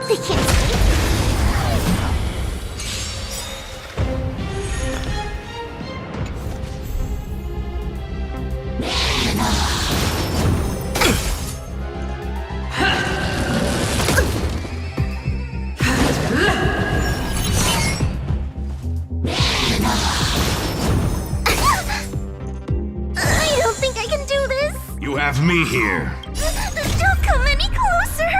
They can't sleep. I don't think I can do this. You have me here. Don't come any closer.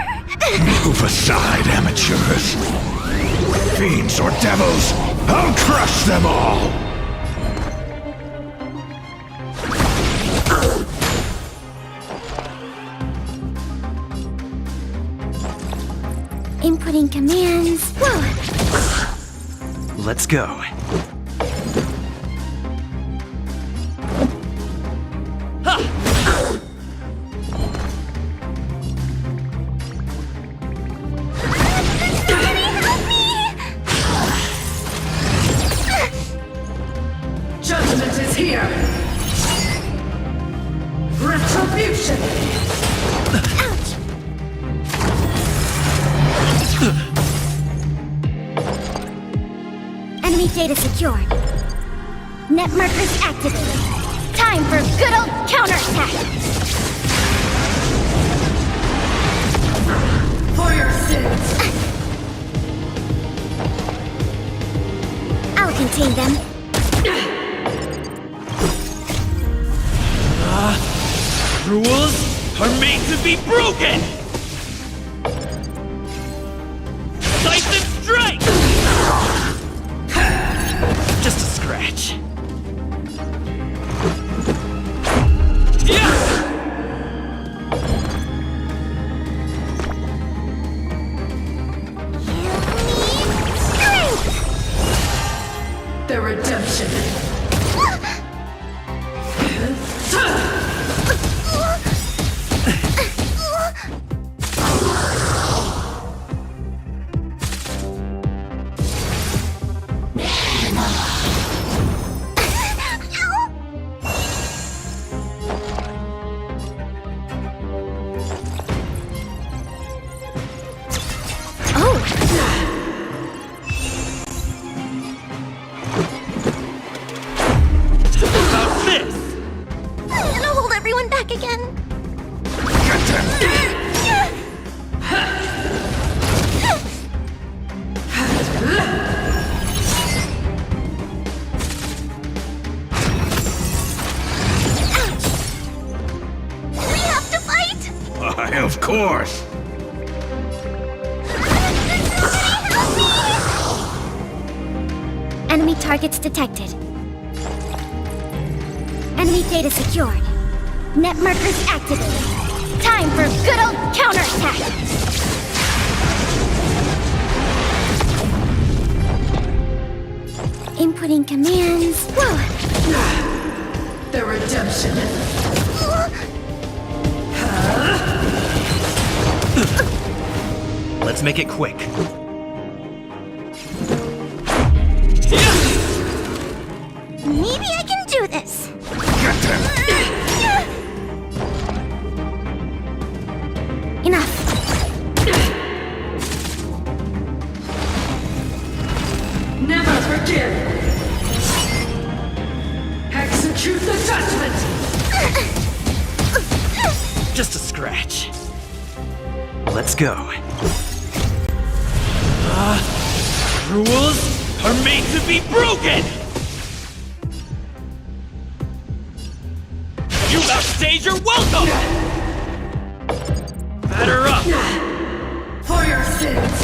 Move aside, amateurs. Fiends or devils, I'll crush them all! Inputting commands. Whoa! Let's go. Judgment is here! Retribution! Ouch! Enemy data secured. Net markers activated. Time for good old counterattack! For your sins! I'll contain them. Rules are made to be broken! Slice and strike! Just a scratch. Yeah! The redemption! About this! I'm gonna hold everyone back again. Get them! We have to fight! Why, of course! Enemy targets detected. Enemy data secured. Net markers activated. Time for good old counterattack! Inputting commands. Whoa! The redemption! Let's make it quick. Maybe I can do this. Get them! Enough. Never forgive! Execute the judgment! Just a scratch. Let's go. Rules are made to be broken! You outstayed your welcome! Batter up! For your sins!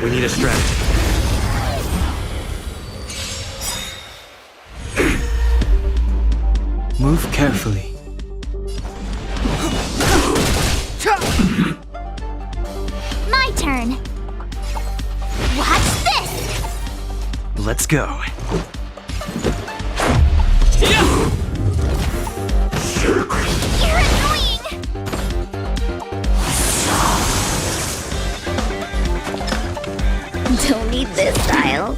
We need a strategy. Move carefully. My turn. Watch this! Let's go. You're annoying! Don't need this style.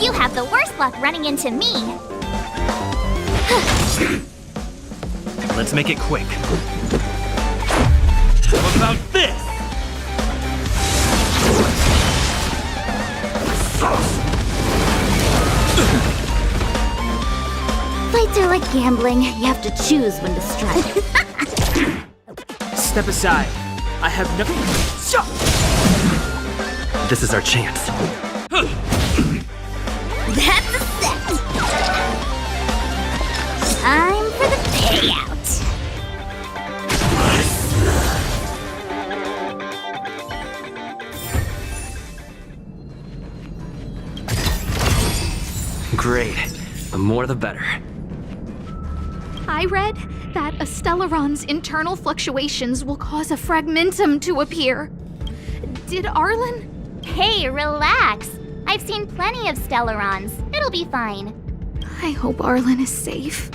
You have the worst luck running into me. Let's make it quick. How about this? Fights are like gambling. You have to choose when to strike. Step aside. I have nothing. This is our chance. That's a set. Time for the payout. Great. The more the better. I read that a Stellaron's internal fluctuations will cause a fragmentum to appear. Did Arlen? Hey, relax. I've seen plenty of Stellarons. It'll be fine. I hope Arlen is safe.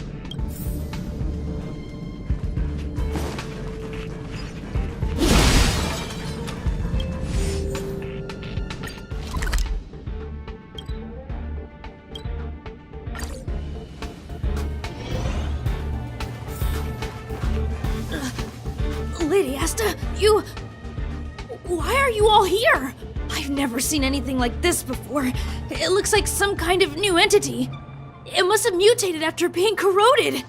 Lady Asta, you... Why are you all here? I've never seen anything like this before. It looks like some kind of new entity. It must have mutated after being corroded.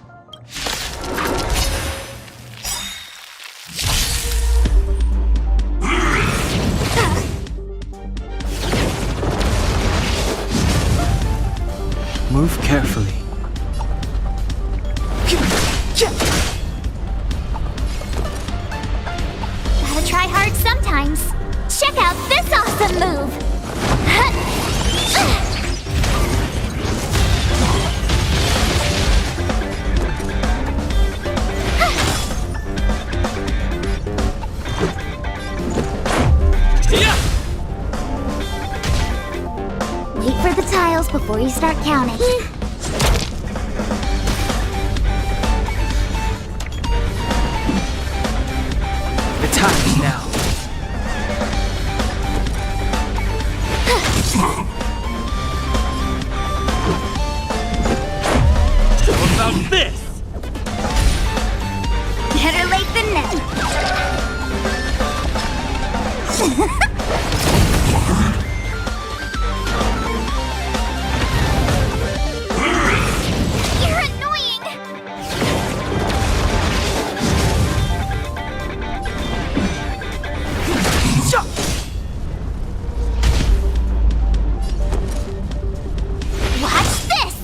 Move carefully. Gotta try hard sometimes. Check out this awesome move! Wait for the tiles before you start counting. The time is now. What about this? Better late than never. You're annoying! Watch this!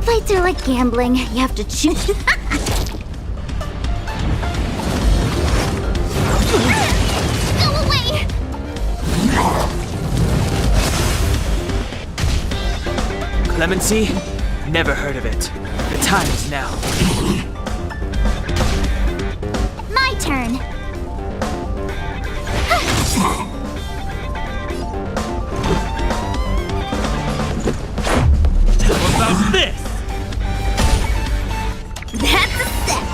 Fights are like gambling. You have to choose. Go away! Clemency? Never heard of it. The time is now. My turn. What about this? That's a set.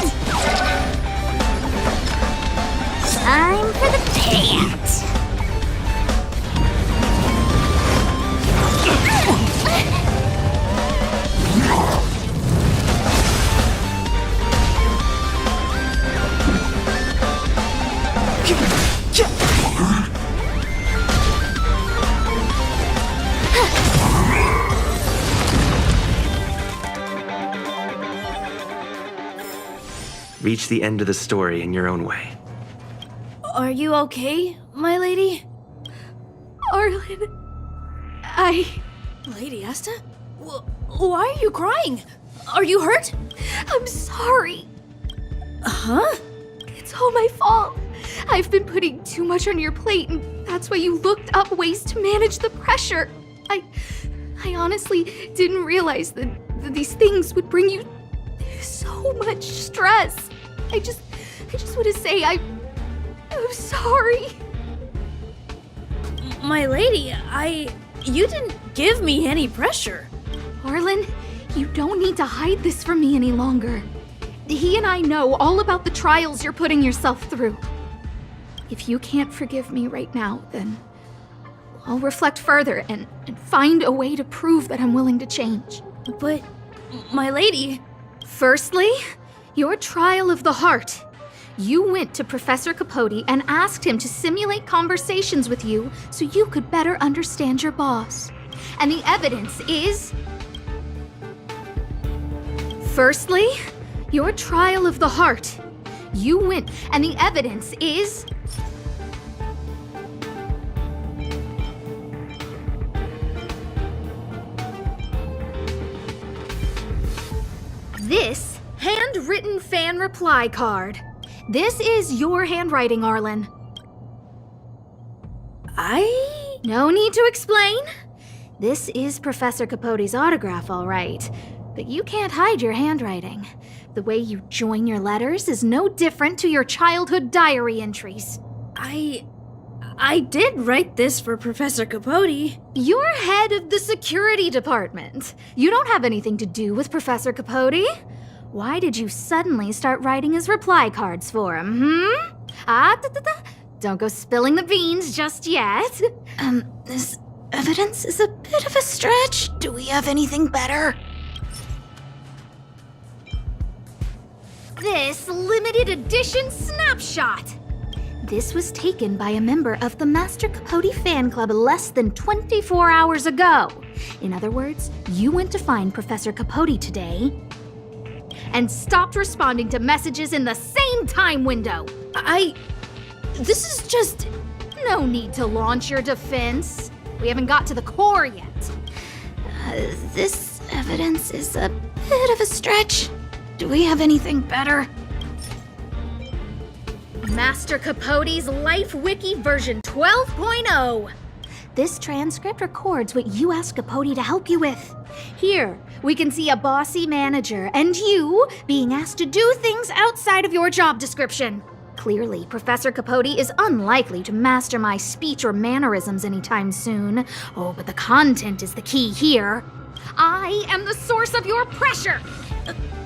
Time for the payout. Reach the end of the story in your own way. Are you okay, my lady? Arlen, Lady Asta? Why are you crying? Are you hurt? I'm sorry. Huh? It's all my fault. I've been putting too much on your plate, and that's why you looked up ways to manage the pressure. I honestly didn't realize that these things would bring you so much stress. I just want to say I'm sorry. My lady, you didn't give me any pressure. Arlen, you don't need to hide this from me any longer. He and I know all about the trials you're putting yourself through. If you can't forgive me right now, then I'll reflect further and find a way to prove that I'm willing to change. But, my lady... Firstly, your trial of the heart. You went to Professor Capote and asked him to simulate conversations with you so you could better understand your boss. And the evidence is... Firstly, your trial of the heart. You went, and the evidence is... This handwritten fan reply card. This is your handwriting, Arlen. No need to explain. This is Professor Capote's autograph, all right. But you can't hide your handwriting. The way you join your letters is no different to your childhood diary entries. I did write this for Professor Capote. You're head of the security department. You don't have anything to do with Professor Capote. Why did you suddenly start writing his reply cards for him, Don't go spilling the beans just yet. This evidence is a bit of a stretch. Do we have anything better? This limited edition snapshot. This was taken by a member of the Master Capote fan club less than 24 hours ago. In other words, you went to find Professor Capote today and stopped responding to messages in the same time window. This is just... No need to launch your defense. We haven't got to the core yet. This evidence is a bit of a stretch. Do we have anything better? Master Capote's Life Wiki version 12.0. This transcript records what you asked Capote to help you with. Here, we can see a bossy manager and you being asked to do things outside of your job description. Clearly, Professor Capote is unlikely to master my speech or mannerisms anytime soon. Oh, but the content is the key here. I am the source of your pressure.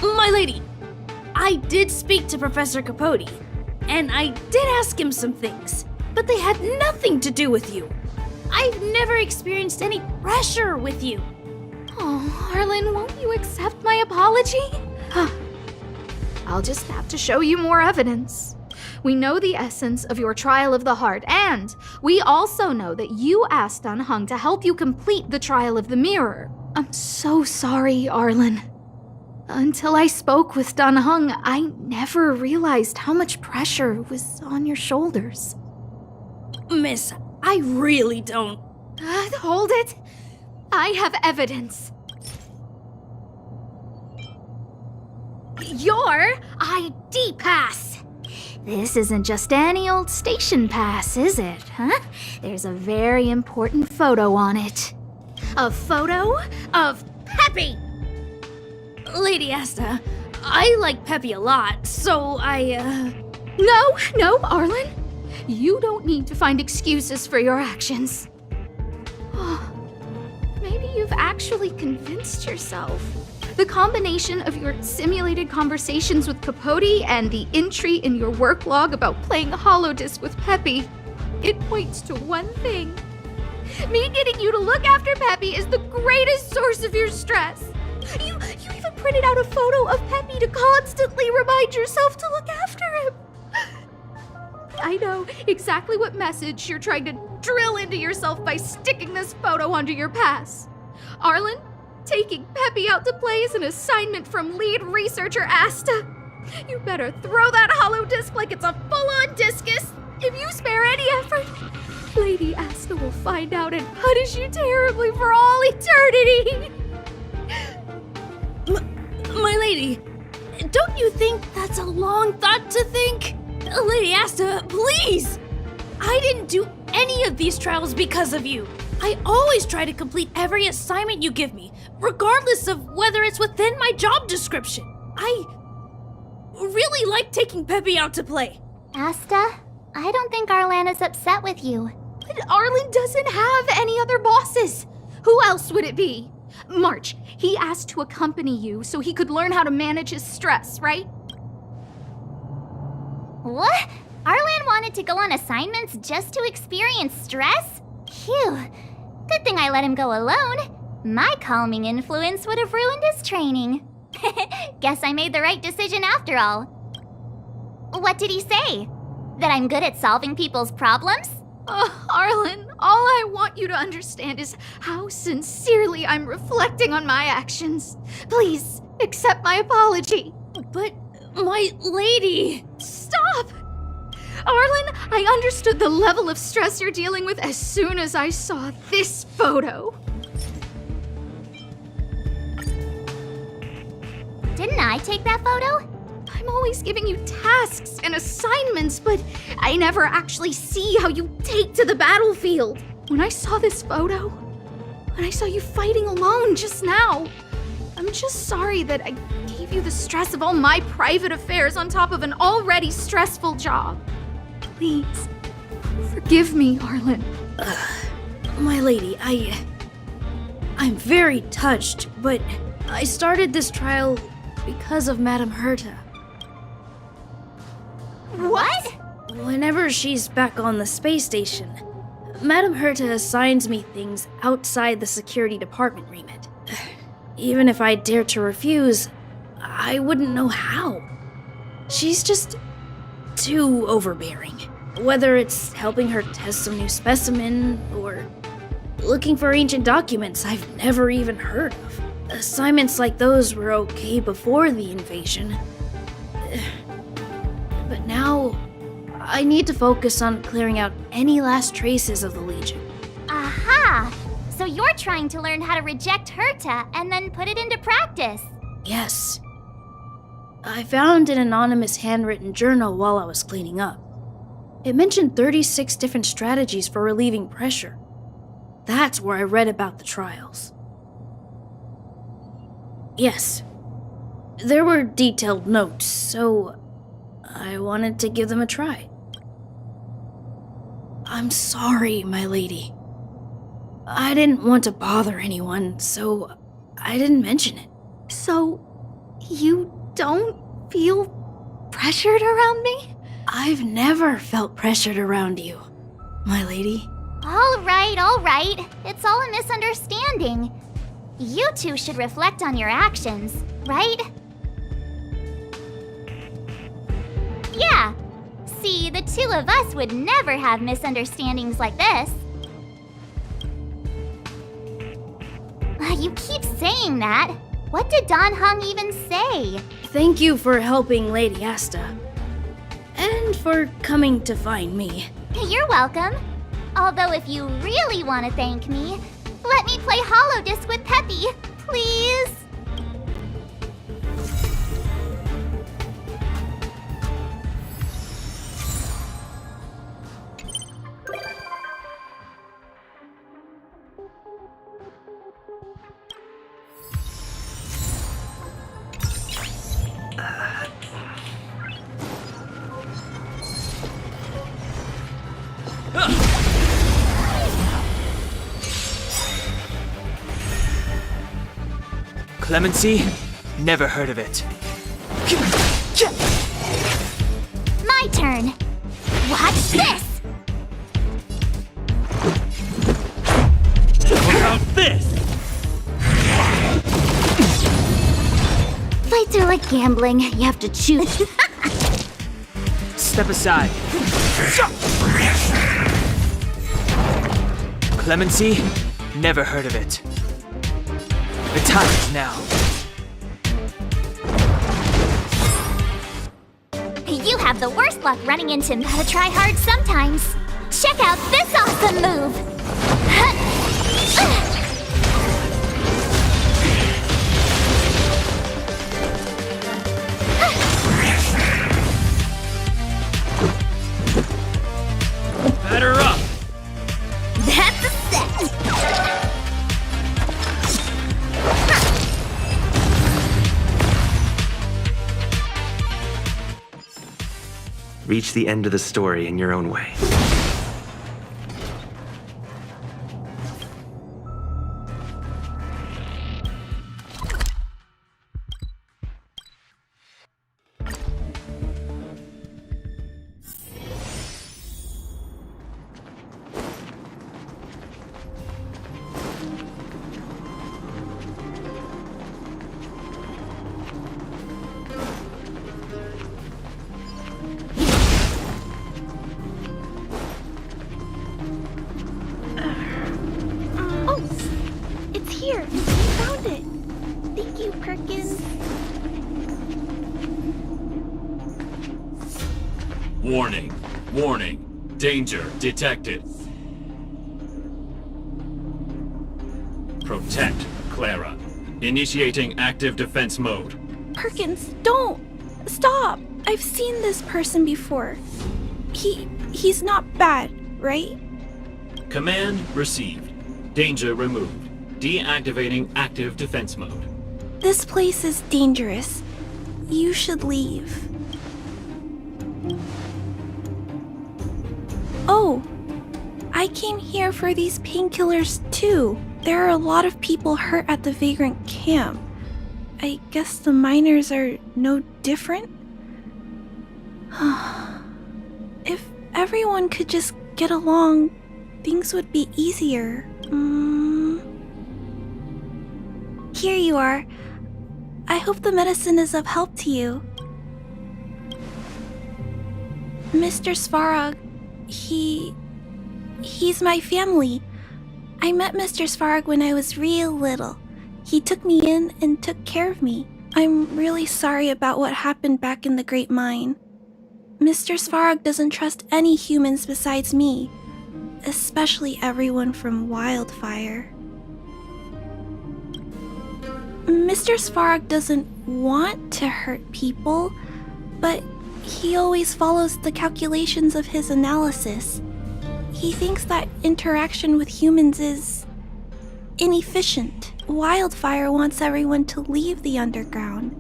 My lady, I did speak to Professor Capote, and I did ask him some things, but they had nothing to do with you. I've never experienced any pressure with you. Oh, Arlen, won't you accept my apology? I'll just have to show you more evidence. We know the essence of your trial of the heart, and we also know that you asked Dan Heng to help you complete the trial of the mirror. I'm so sorry, Arlen. Until I spoke with Dan Heng, I never realized how much pressure was on your shoulders. Miss, I really don't... Hold it. I have evidence. Your ID pass. This isn't just any old station pass, is it, huh? There's a very important photo on it. A photo of Peppy! Lady Asta, I like Peppy a lot, so No, Arlen. You don't need to find excuses for your actions. Maybe you've actually convinced yourself. The combination of your simulated conversations with Capote and the entry in your work log about playing holodisc with Peppy, it points to one thing. Me getting you to look after Peppy is the greatest source of your stress. You even printed out a photo of Peppy to constantly remind yourself to look after him. I know exactly what message you're trying to drill into yourself by sticking this photo onto your pass. Arlen, taking Peppy out to play is an assignment from lead researcher Asta. You better throw that holodisc like it's a full-on discus. If you spare any effort, Lady Asta will find out and punish you terribly for all eternity. lady, don't you think that's a long thought to think? Lady Asta, please! I didn't do any of these trials because of you. I always try to complete every assignment you give me, regardless of whether it's within my job description. I really like taking Peppy out to play. Asta, I don't think Arlan is upset with you. But Arlen doesn't have any other bosses. Who else would it be? March, he asked to accompany you so he could learn how to manage his stress, right? What? Arlan wanted to go on assignments just to experience stress? Phew. Good thing I let him go alone. My calming influence would have ruined his training. Guess I made the right decision after all. What did he say? That I'm good at solving people's problems? Arlen, all I want you to understand is how sincerely I'm reflecting on my actions. Please, accept my apology. But, my lady... Stop! Arlen, I understood the level of stress you're dealing with as soon as I saw this photo. Didn't I take that photo? I'm always giving you tasks and assignments, but I never actually see how you take to the battlefield. When I saw this photo, when I saw you fighting alone just now, I'm just sorry that I gave you the stress of all my private affairs on top of an already stressful job. Please, forgive me, Arlen. My lady, I'm very touched, but I started this trial because of Madame Herta. What? Whenever she's back on the space station, Madame Herta assigns me things outside the security department remit. Even if I dared to refuse, I wouldn't know how. She's just too overbearing. Whether it's helping her test some new specimen, or looking for ancient documents I've never even heard of. Assignments like those were okay before the invasion. But now, I need to focus on clearing out any last traces of the Legion. Aha! So you're trying to learn how to reject Herta and then put it into practice. Yes. I found an anonymous handwritten journal while I was cleaning up. It mentioned 36 different strategies for relieving pressure. That's where I read about the trials. Yes. There were detailed notes, so I wanted to give them a try. I'm sorry, my lady. I didn't want to bother anyone, so I didn't mention it. So, you don't feel pressured around me? I've never felt pressured around you, my lady. All right. It's all a misunderstanding. You two should reflect on your actions, right? Yeah. See, the two of us would never have misunderstandings like this. You keep saying that. What did Don Hung even say? Thank you for helping Lady Asta. And for coming to find me. You're welcome. Although if you really want to thank me, let me play Hollow Disc with Peppy, please. Clemency? Never heard of it. My turn. Watch this. What about this? Fights are like gambling. You have to choose. Step aside. Clemency? Never heard of it. The time is now. You have the worst luck running into me. Gotta try hard sometimes. Check out this awesome move. reach the end of the story in your own way. Oh, it's here. I found it. Thank you, Perkins. Warning. Warning. Danger detected. Protect Clara. Initiating active defense mode. Perkins, don't! Stop! I've seen this person before. He's not bad, right? Command received. Danger removed. Deactivating active defense mode. This place is dangerous. You should leave. Oh, I came here for these painkillers too. There are a lot of people hurt at the Vagrant camp. I guess the miners are no different? If everyone could just get along, things would be easier. Here you are. I hope the medicine is of help to you. Mr. Svarog, he's my family. I met Mr. Svarog when I was real little. He took me in and took care of me. I'm really sorry about what happened back in the Great Mine. Mr. Svarog doesn't trust any humans besides me, especially everyone from Wildfire. Mr. Svarog doesn't want to hurt people, but he always follows the calculations of his analysis. He thinks that interaction with humans is inefficient. Wildfire wants everyone to leave the underground,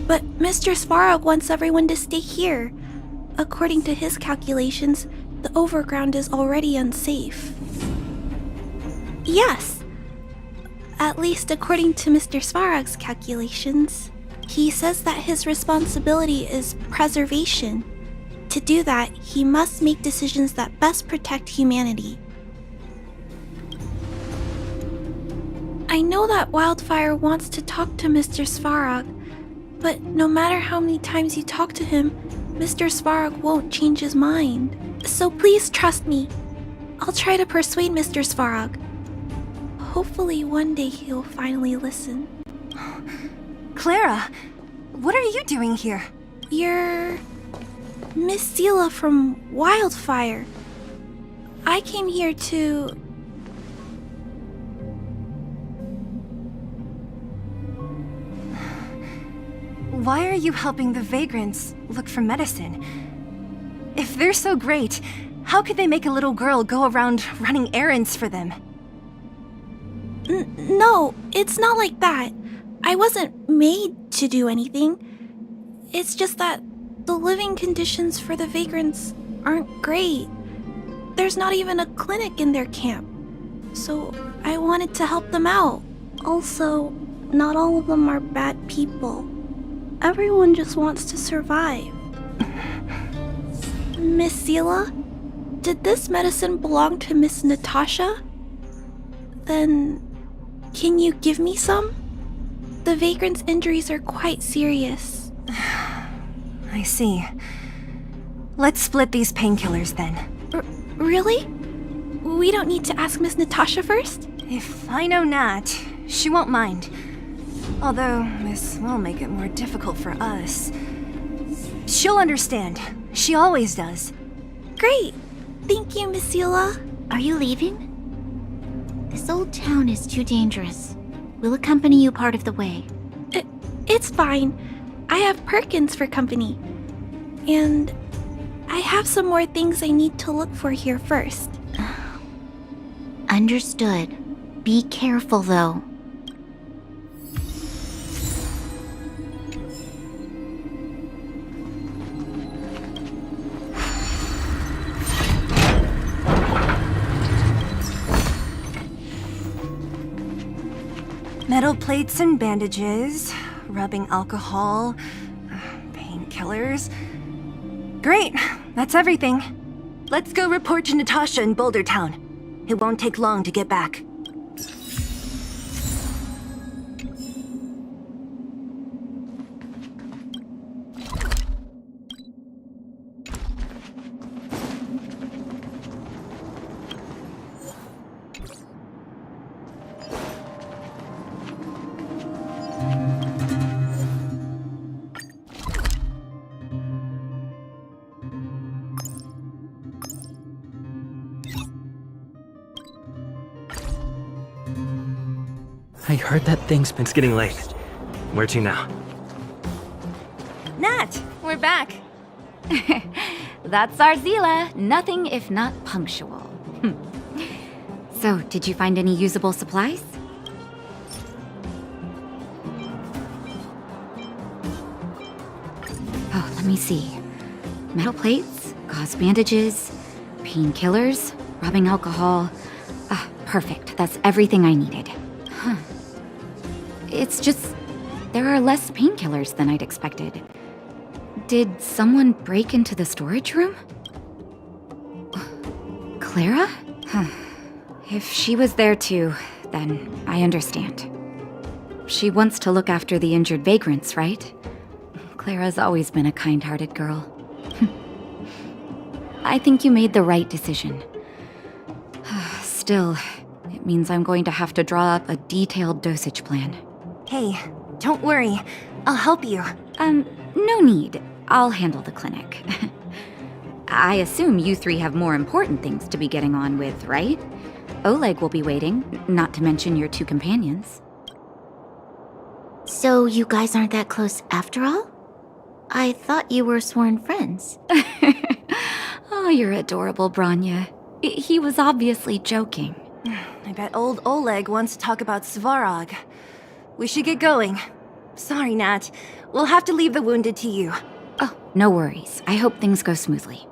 but Mr. Svarog wants everyone to stay here. According to his calculations, the overground is already unsafe. Yes, at least according to Mr. Svarog's calculations. He says that his responsibility is preservation. To do that, he must make decisions that best protect humanity. I know that Wildfire wants to talk to Mr. Svarog, but no matter how many times you talk to him, Mr. Svarog won't change his mind. So please trust me. I'll try to persuade Mr. Svarog. Hopefully one day he'll finally listen. Clara, what are you doing here? You're Miss Sela from Wildfire. I came here to... Why are you helping the Vagrants look for medicine? If they're so great, how could they make a little girl go around running errands for them? No, it's not like that. I wasn't made to do anything. It's just that the living conditions for the Vagrants aren't great. There's not even a clinic in their camp. So I wanted to help them out. Also, not all of them are bad people. Everyone just wants to survive. Miss Sela, did this medicine belong to Miss Natasha? Then, can you give me some? The Vagrant's injuries are quite serious. I see. Let's split these painkillers then. Really? We don't need to ask Miss Natasha first? If I know Nat, she won't mind. Although, this will make it more difficult for us. She'll understand. She always does. Great! Thank you, Miss Sela. Are you leaving? This old town is too dangerous. We'll accompany you part of the way. It's fine. I have Perkins for company. And I have some more things I need to look for here first. Understood. Be careful, though. Metal plates and bandages, rubbing alcohol, painkillers. Great, that's everything. Let's go report to Natasha in Boulder Town. It won't take long to get back. I heard that thing's been getting late. Where to now? Nat, we're back. That's Arzila. Nothing if not punctual. So, did you find any usable supplies? Oh, let me see. Metal plates, gauze bandages, painkillers, rubbing alcohol. Ah, perfect. That's everything I needed. Huh. It's just, there are less painkillers than I'd expected. Did someone break into the storage room? Clara? Huh. If she was there too, then I understand. She wants to look after the injured vagrants, right? Clara's always been a kind-hearted girl. I think you made the right decision. Still, it means I'm going to have to draw up a detailed dosage plan. Hey, don't worry. I'll help you. No need. I'll handle the clinic. I assume you three have more important things to be getting on with, right? Oleg will be waiting, not to mention your two companions. So you guys aren't that close after all? I thought you were sworn friends. Oh, you're adorable, Branya. He was obviously joking. I bet old Oleg wants to talk about Svarog. We should get going. Sorry, Nat. We'll have to leave the wounded to you. Oh, no worries. I hope things go smoothly.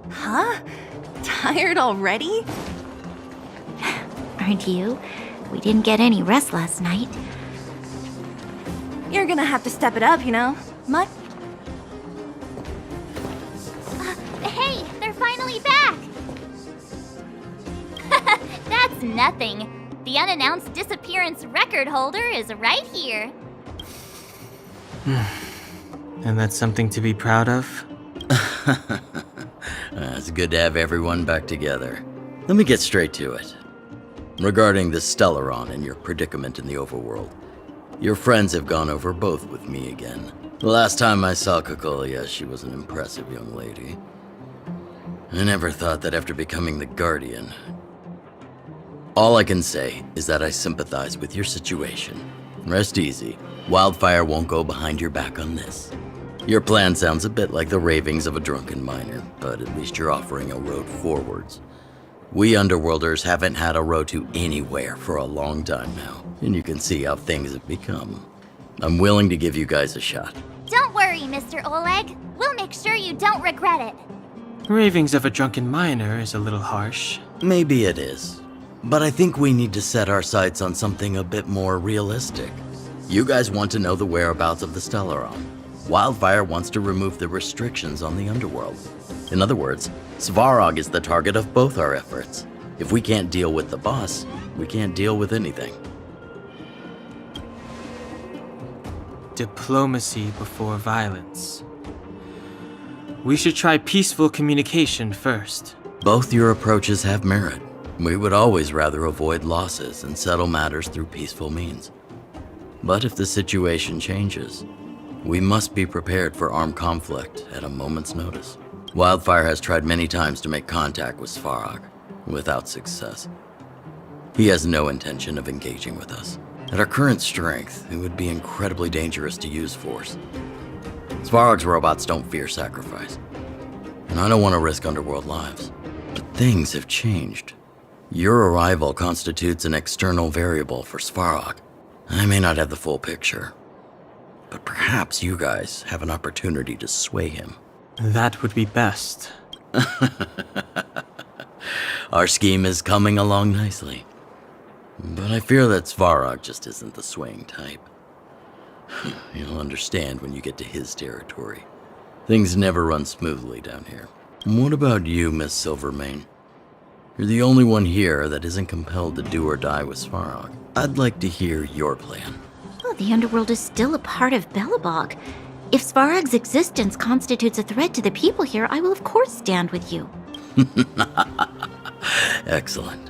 Huh? Tired already? Aren't you? We didn't get any rest last night. You're gonna have to step it up, you know? Mutt? Hey, they're finally back! That's nothing. The unannounced disappearance record holder is right here. And that's something to be proud of? It's good to have everyone back together. Let me get straight to it. Regarding the Stellaron and your predicament in the overworld, your friends have gone over both with me again. The last time I saw Kokolia, she was an impressive young lady. I never thought that after becoming the Guardian. All I can say is that I sympathize with your situation. Rest easy. Wildfire won't go behind your back on this. Your plan sounds a bit like the ravings of a drunken miner, but at least you're offering a road forwards. We Underworlders haven't had a road to anywhere for a long time now, and you can see how things have become. I'm willing to give you guys a shot. Don't worry, Mr. Oleg. We'll make sure you don't regret it. Ravings of a drunken miner is a little harsh. Maybe it is, but I think we need to set our sights on something a bit more realistic. You guys want to know the whereabouts of the Stellaron. Wildfire wants to remove the restrictions on the underworld. In other words, Svarog is the target of both our efforts. If we can't deal with the boss, we can't deal with anything. Diplomacy before violence. We should try peaceful communication first. Both your approaches have merit. We would always rather avoid losses and settle matters through peaceful means. But if the situation changes, we must be prepared for armed conflict at a moment's notice. Wildfire has tried many times to make contact with Svarog, without success. He has no intention of engaging with us. At our current strength, it would be incredibly dangerous to use force. Svarog's robots don't fear sacrifice, and I don't want to risk Underworld lives. But things have changed. Your arrival constitutes an external variable for Svarog. I may not have the full picture, but perhaps you guys have an opportunity to sway him. That would be best. Our scheme is coming along nicely, but I fear that Svarog just isn't the swaying type. You'll understand when you get to his territory. Things never run smoothly down here. What about you, Miss Silvermane? You're the only one here that isn't compelled to do or die with Svarog. I'd like to hear your plan. Well, the underworld is still a part of Belobog. If Svarog's existence constitutes a threat to the people here, I will of course stand with you. Excellent.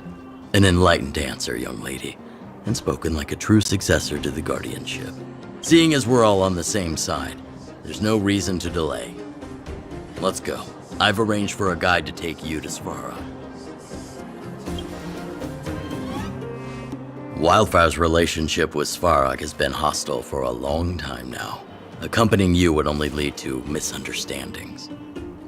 An enlightened answer, young lady, and spoken like a true successor to the guardianship. Seeing as we're all on the same side, there's no reason to delay. Let's go. I've arranged for a guide to take you to Svarog. Wildfire's relationship with Svarog has been hostile for a long time now. Accompanying you would only lead to misunderstandings.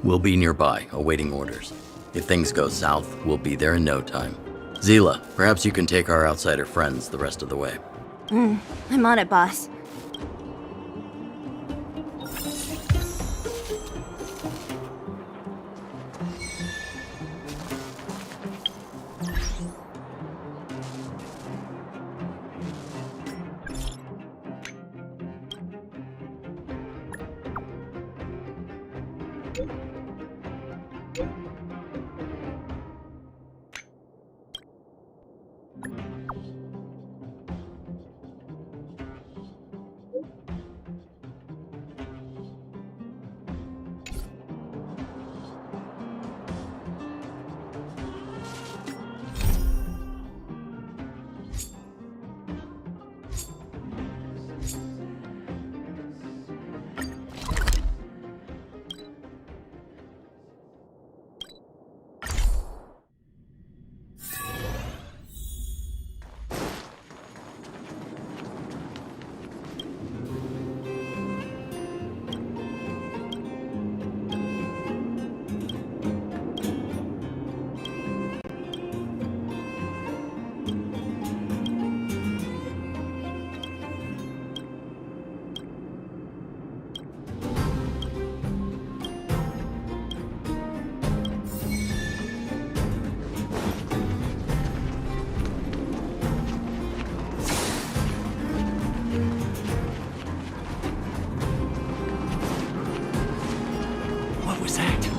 We'll be nearby, awaiting orders. If things go south, we'll be there in no time. Zila, perhaps you can take our outsider friends the rest of the way. I'm on it, boss.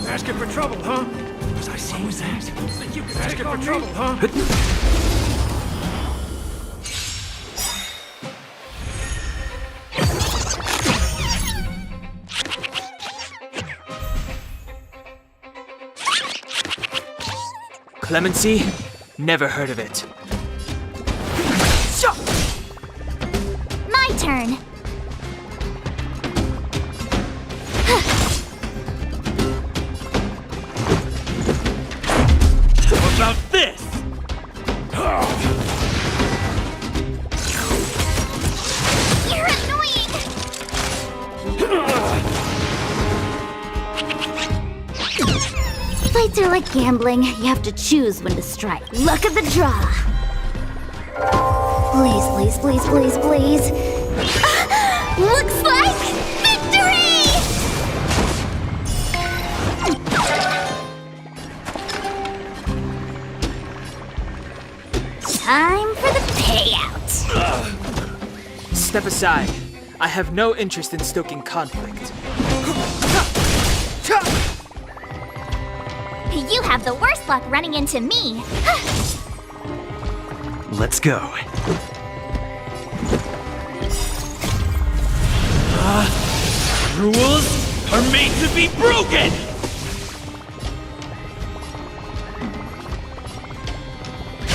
Asking for trouble, huh? Was I seeing that? Think you could asking for trouble, huh? Clemency? Never heard of it. My turn. How about this? You're annoying. Fights are like gambling. You have to choose when to strike. Luck of the draw. Please, please, please, please, please. Looks like victory! Time for the payout. Step aside. I have no interest in stoking conflict. You have the worst luck running into me. Let's go. Rules are made to be broken!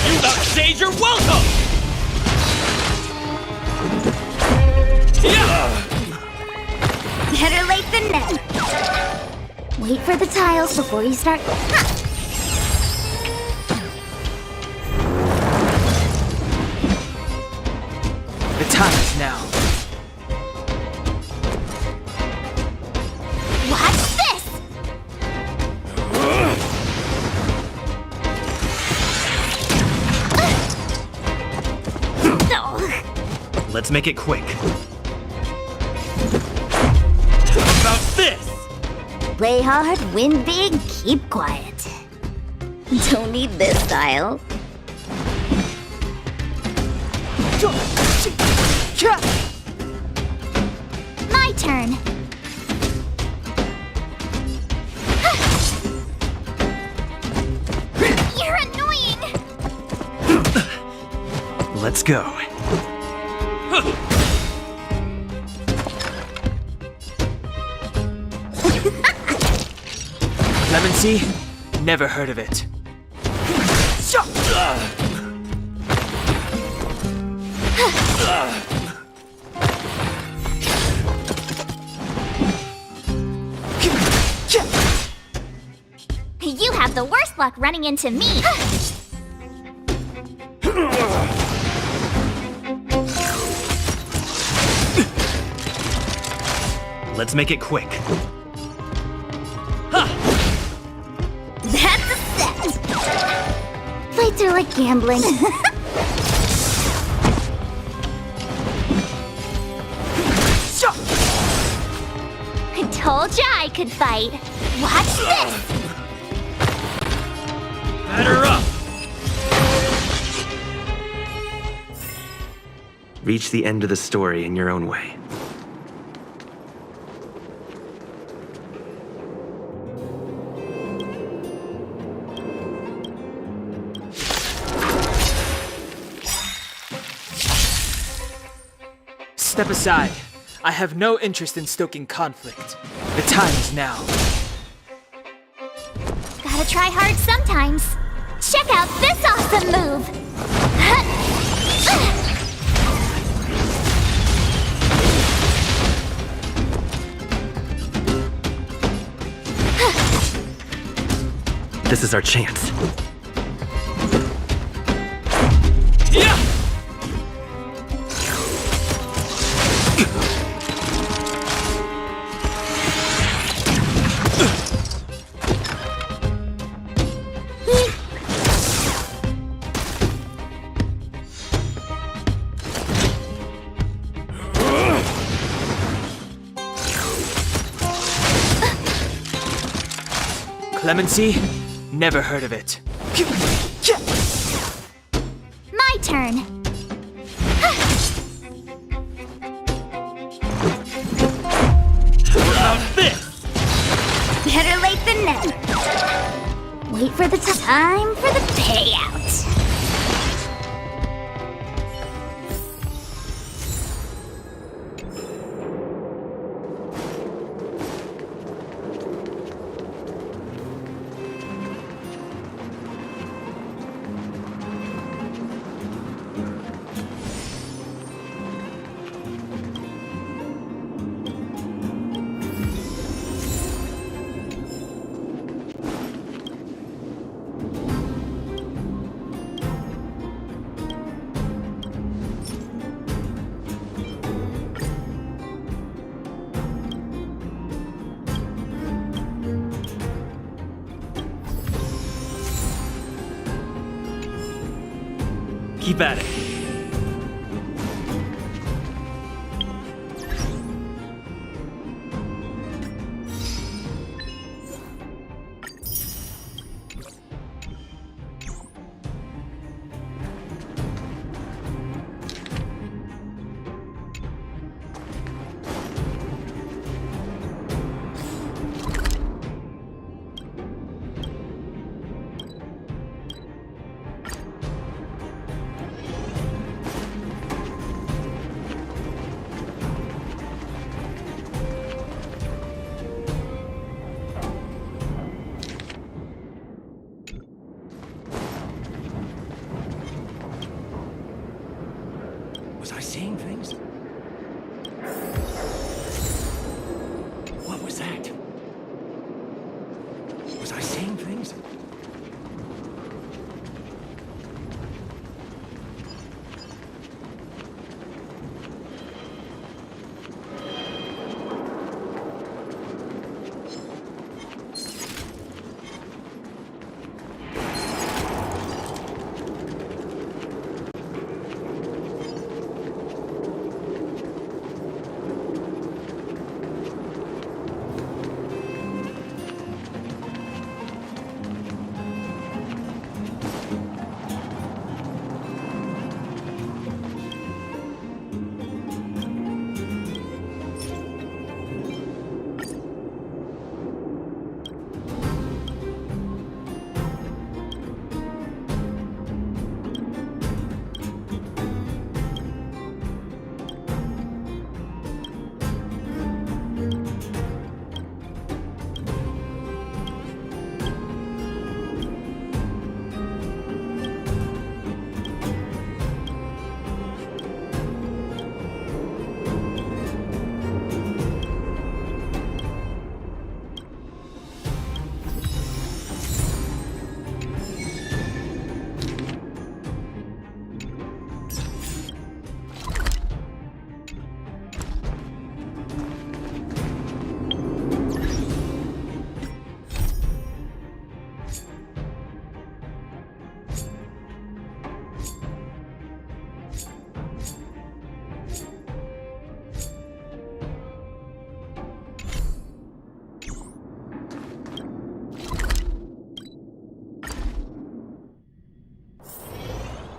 You outstayed your welcome! Better late than never. Wait for the tiles before you start. The time is now. Watch this! Let's make it quick. How about this? Play hard, win big, keep quiet. Don't need this style. My turn. You're annoying! Let's go. Clemency? Never heard of it. You have the worst luck running into me. Let's make it quick. That's a set. Fights are like gambling. I told ya I could fight. Watch this. Batter up! Reach the end of the story in your own way. Step aside. I have no interest in stoking conflict. The time is now. Gotta try hard sometimes. Check out this awesome move. This is our chance. Clemency? Never heard of it. My turn. How about this? Better late than never. Wait for the time for the payout. Keep at it. Was I seeing things? What was that? Was I seeing things?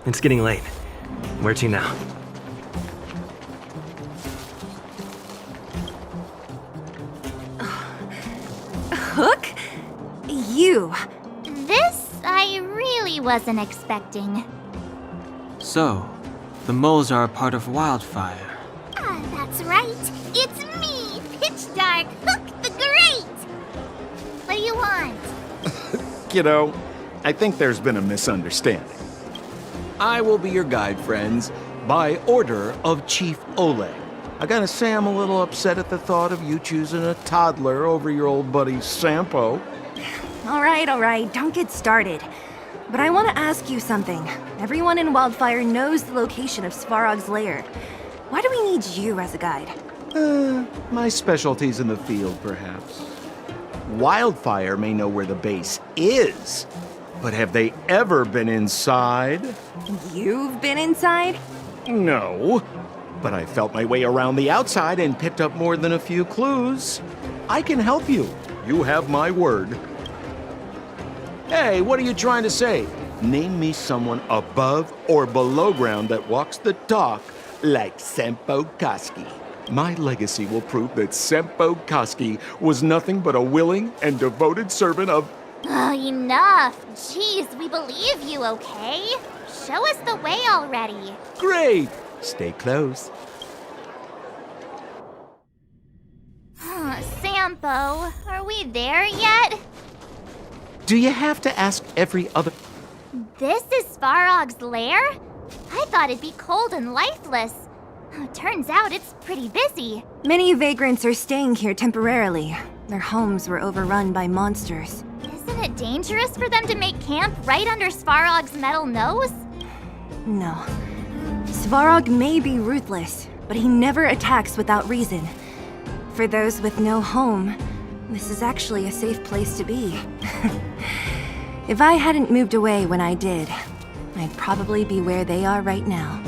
It's getting late. Where to now? Hook? You. This I really wasn't expecting. So, the moles are a part of Wildfire. Ah, that's right. It's me, Pitch Dark Hook the Great. What do you want? Kiddo, I think there's been a misunderstanding. I will be your guide, friends, by order of Chief Oleg. I gotta say I'm a little upset at the thought of you choosing a toddler over your old buddy Sampo. All right, don't get started. But I want to ask you something. Everyone in Wildfire knows the location of Svarog's lair. Why do we need you as a guide? My specialty's in the field, perhaps. Wildfire may know where the base is, but have they ever been inside? You've been inside? No, but I felt my way around the outside and picked up more than a few clues. I can help you. You have my word. Hey, what are you trying to say? Name me someone above or below ground that walks the talk like Sempo Koski. My legacy will prove that Sempo Koski was nothing but a willing and devoted servant of... Oh, enough. Jeez, we believe you, okay? Show us the way already. Great! Stay close. Sampo, are we there yet? Do you have to ask every other... This is Svarog's lair? I thought it'd be cold and lifeless. Turns out it's pretty busy. Many vagrants are staying here temporarily. Their homes were overrun by monsters. Isn't it dangerous for them to make camp right under Svarog's metal nose? No. Svarog may be ruthless, but he never attacks without reason. For those with no home, this is actually a safe place to be. If I hadn't moved away when I did, I'd probably be where they are right now.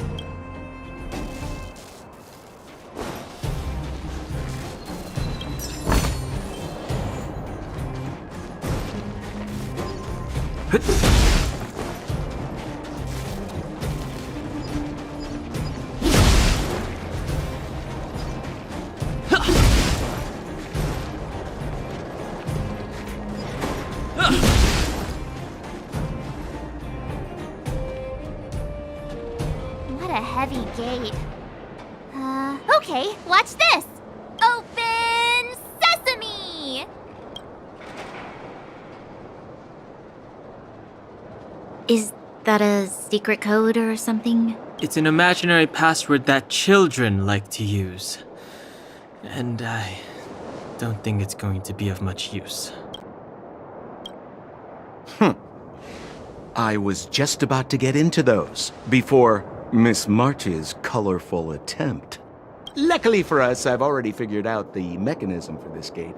What a heavy gate. Okay, watch this! Open sesame! Is that a secret code or something? It's an imaginary password that children like to use. And I don't think it's going to be of much use. I was just about to get into those before Miss March's colorful attempt. Luckily for us, I've already figured out the mechanism for this gate.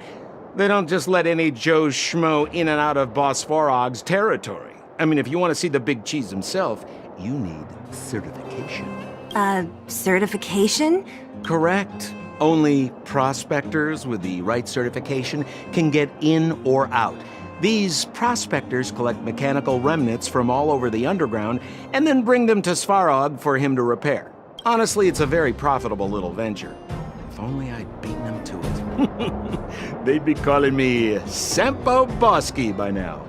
They don't just let any Joe Schmo in and out of Boss Svarog's territory. I mean, if you want to see the big cheese himself, you need certification. Certification? Correct. Only prospectors with the right certification can get in or out. These prospectors collect mechanical remnants from all over the underground and then bring them to Svarog for him to repair. Honestly, it's a very profitable little venture. If only I'd beaten them to it. They'd be calling me Sempo Bosky by now.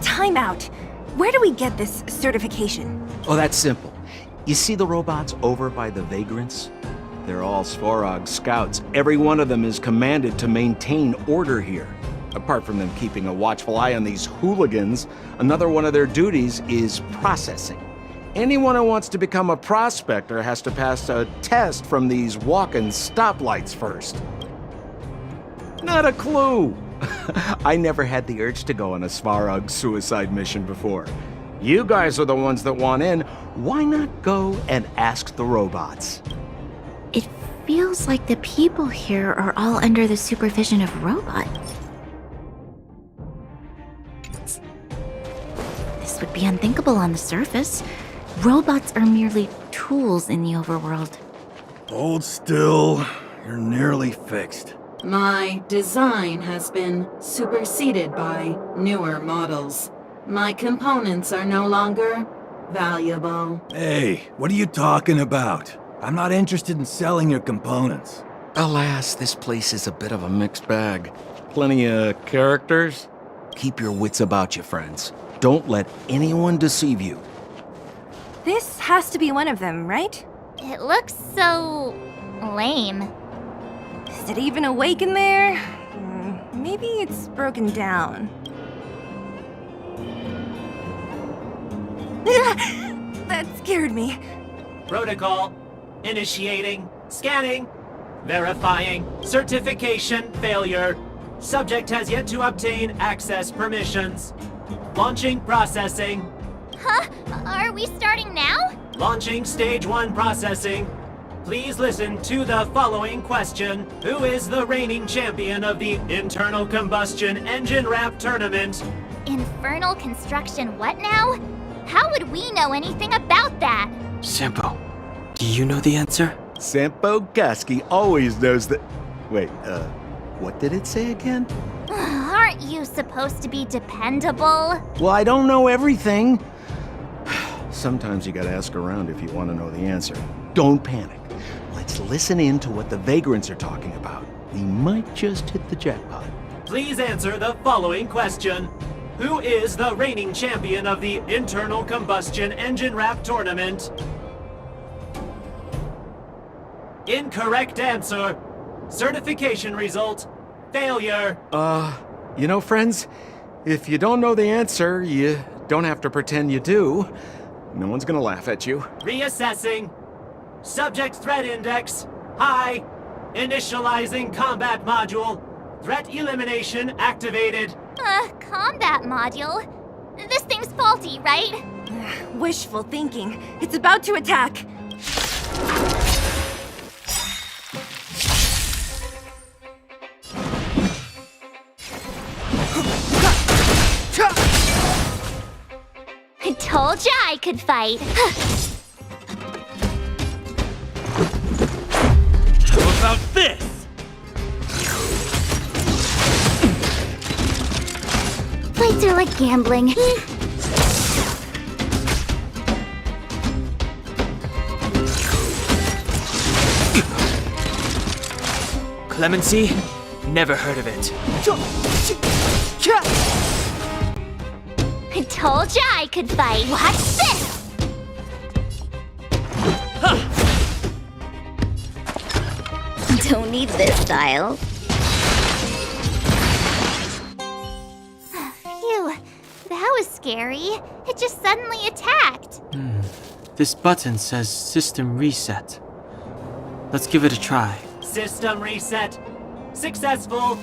Time out. Where do we get this certification? Oh, that's simple. You see the robots over by the vagrants? They're all Svarog scouts. Every one of them is commanded to maintain order here. Apart from them keeping a watchful eye on these hooligans, another one of their duties is processing. Anyone who wants to become a prospector has to pass a test from these walking stoplights first. Not a clue. I never had the urge to go on a Svarog suicide mission before. You guys are the ones that want in. Why not go and ask the robots? It feels like the people here are all under the supervision of robots. This would be unthinkable on the surface. Robots are merely tools in the overworld. Hold still. You're nearly fixed. My design has been superseded by newer models. My components are no longer valuable. Hey, what are you talking about? I'm not interested in selling your components. Alas, this place is a bit of a mixed bag. Plenty of characters. Keep your wits about you, friends. Don't let anyone deceive you. This has to be one of them, right? It looks so lame. Is it even awake in there? Maybe it's broken down. That scared me. Protocol. Initiating. Scanning. Verifying. Certification failure. Subject has yet to obtain access permissions. Launching processing. Huh? Are we starting now? Launching stage 1 processing. Please listen to the following question. Who is the reigning champion of the Internal Combustion Engine Wrap Tournament? Infernal construction what now? How would we know anything about that? Sempo, do you know the answer? Sempo Gaski always knows that... Wait, what did it say again? Aren't you supposed to be dependable? Well, I don't know everything. Sometimes you gotta ask around if you want to know the answer. Don't panic. Let's listen in to what the vagrants are talking about. We might just hit the jackpot. Please answer the following question. Who is the reigning champion of the Internal Combustion Engine Wrap Tournament? Incorrect answer. Certification result. Failure. You know, friends, if you don't know the answer, you don't have to pretend you do. No one's gonna laugh at you. Reassessing. Subject threat index. High. Initializing combat module. Threat elimination activated. Combat module? This thing's faulty, right? Wishful thinking. It's about to attack. I told told ya I could fight. How about this? Fights are like gambling. Clemency? Never heard of it. I told ya I could fight. Watch this! Don't need this style. Phew, that was scary. It just suddenly attacked. This button says System Reset. Let's give it a try. System reset. Successful.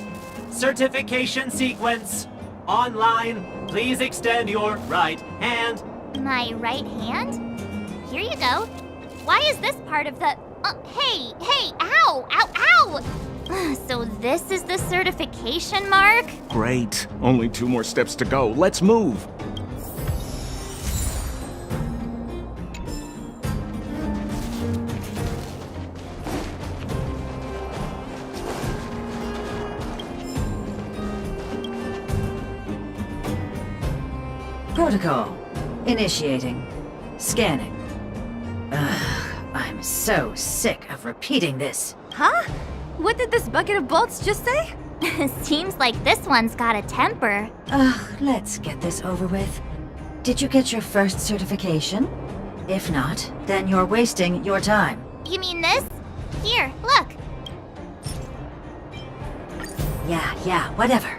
Certification sequence. Online. Please extend your right hand. My right hand? Here you go. Why is this part of the... hey, ow, ow, ow! So this is the certification mark? Great. Only 2 more steps to go. Let's move. Protocol. Initiating. Scanning. Ugh, I'm so sick of repeating this. Huh? What did this bucket of bolts just say? Seems like this one's got a temper. Ugh, let's get this over with. Did you get your first certification? If not, then you're wasting your time. You mean this? Here, look. Yeah, whatever.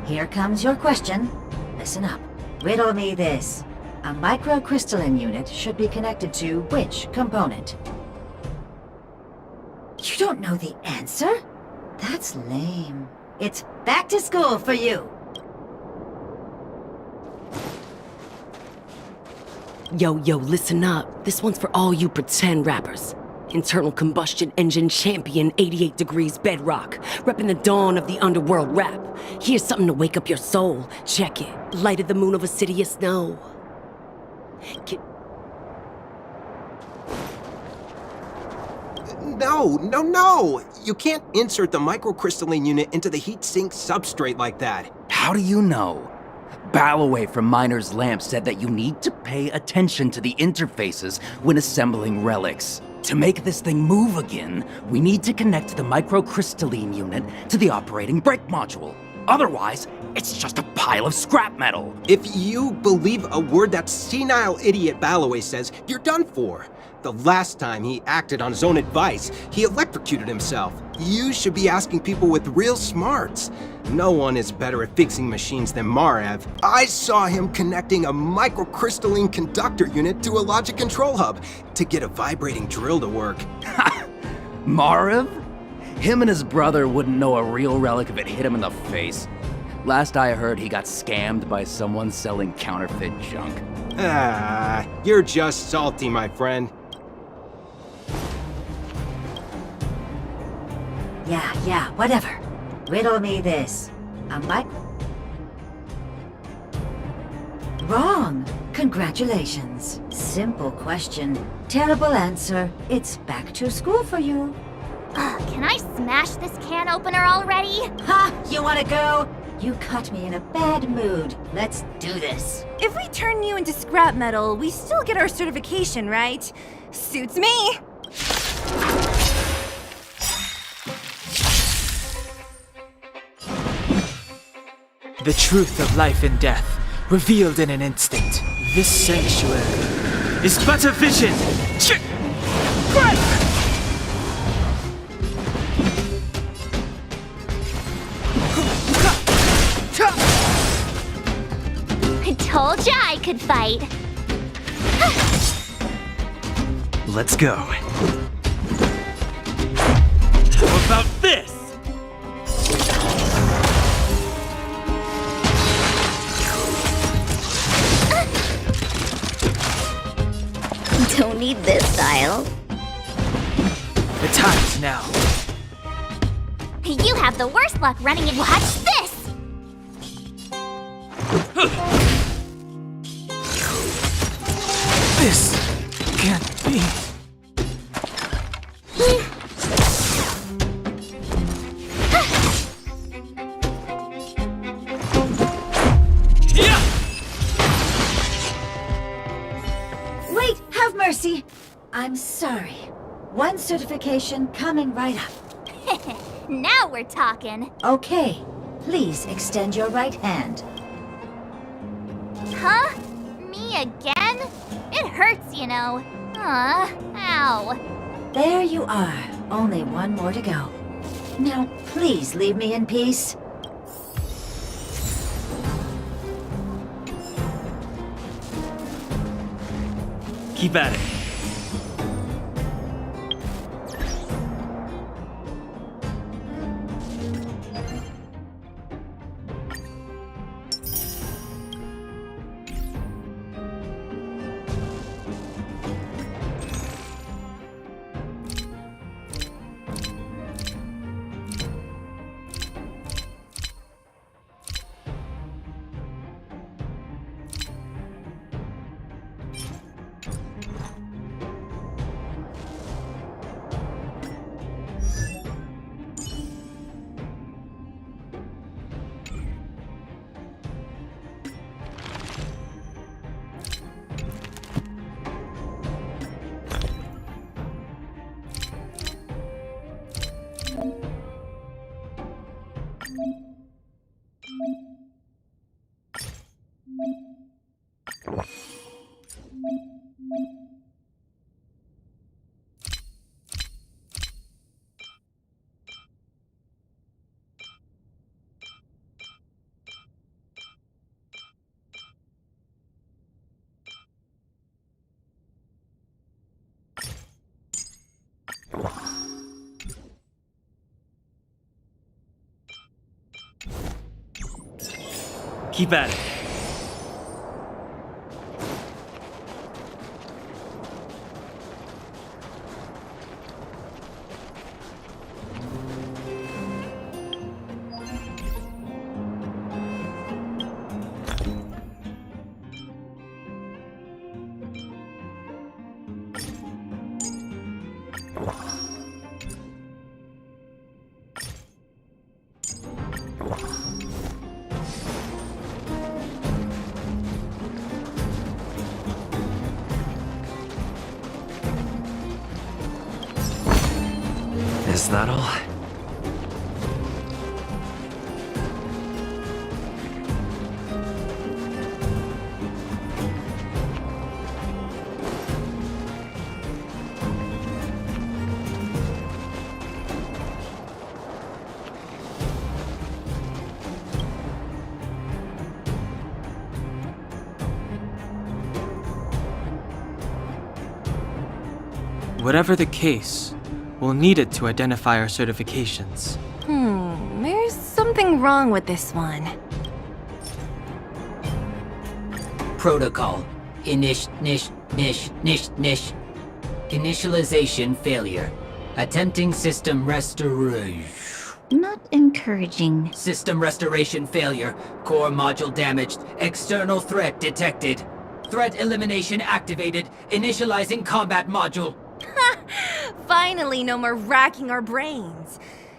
Here comes your question. Listen up. Riddle me this. A microcrystalline unit should be connected to which component? You don't know the answer? That's lame. It's back to school for you. Yo, listen up. This one's for all you pretend rappers. Internal combustion engine champion, 88 degrees bedrock, repping the dawn of the underworld rap. Here's something to wake up your soul. Check it. Light of the moon of a city of snow. No! You can't insert the microcrystalline unit into the heat sink substrate like that. How do you know? Balloway from Miner's Lamp said that you need to pay attention to the interfaces when assembling relics. To make this thing move again, we need to connect the microcrystalline unit to the operating brake module. Otherwise, it's just a pile of scrap metal. If you believe a word that senile idiot Balloway says, you're done for. The last time he acted on his own advice, he electrocuted himself. You should be asking people with real smarts. No one is better at fixing machines than Marev. I saw him connecting a microcrystalline conductor unit to a logic control hub to get a vibrating drill to work. Marev? Him and his brother wouldn't know a real relic if it hit him in the face. Last I heard, he got scammed by someone selling counterfeit junk. You're just salty, my friend. Yeah, whatever. Riddle me this. A mic... Wrong. Congratulations. Simple question. Terrible answer. It's back to school for you. Can I smash this can opener already? Ha! You wanna go? You caught me in a bad mood. Let's do this. If we turn you into scrap metal, we still get our certification, right? Suits me! The truth of life and death, revealed in an instant. This sanctuary is but a vision! I told ya I could fight. Let's go. How about this? Don't need this style. The time's now. You have the worst luck running in. Watch this! This can't be. Wait, have mercy. I'm sorry. One certification coming right up. Now we're talking. Okay, please extend your right hand. Huh? Me again? It hurts, you know. Ow. There you are. Only one more to go. Now, please leave me in peace. Keep at it. Keep at it. Is that all? Whatever the case, we'll need it to identify our certifications. There's something wrong with this one. Protocol. Initialization failure. Attempting system restoration. Not encouraging. System restoration failure. Core module damaged. External threat detected. Threat elimination activated. Initializing combat module. Finally, no more racking our brains.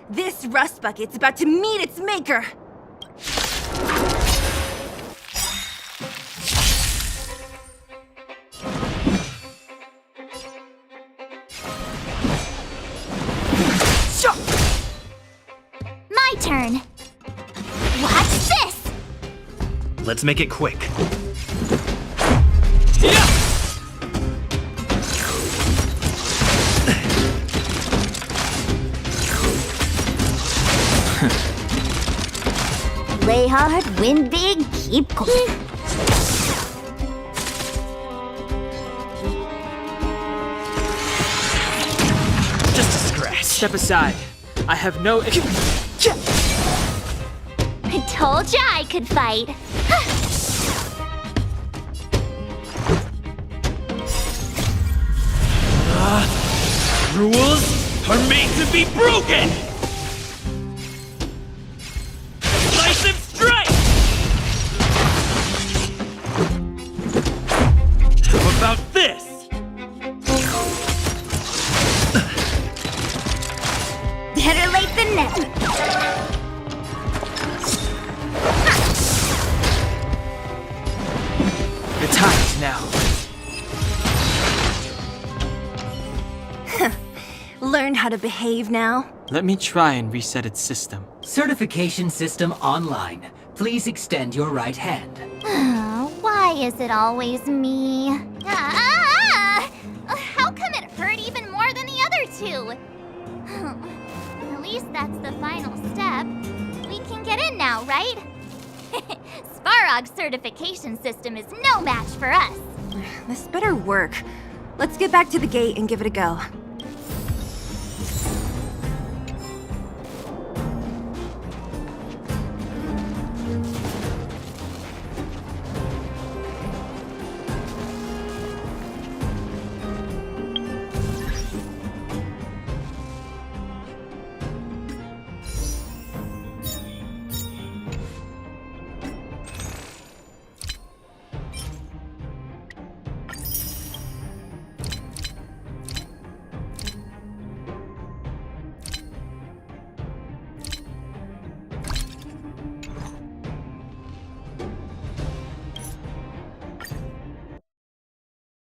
This rust bucket's about to meet its maker. My turn. Watch this. Let's make it quick. Play hard, win big, keep cool. Just a scratch. Step aside. I have no. I told ya I could fight. Rules are made to be broken! Decisive strike! How about this? learned how to behave now? Let me try and reset its system. Certification system online. Please extend your right hand. Why is it always me? How come it hurt even more than the other two? At least that's the final step. We can get in now, right? Svarog's certification system is no match for us. This better work. Let's get back to the gate and give it a go.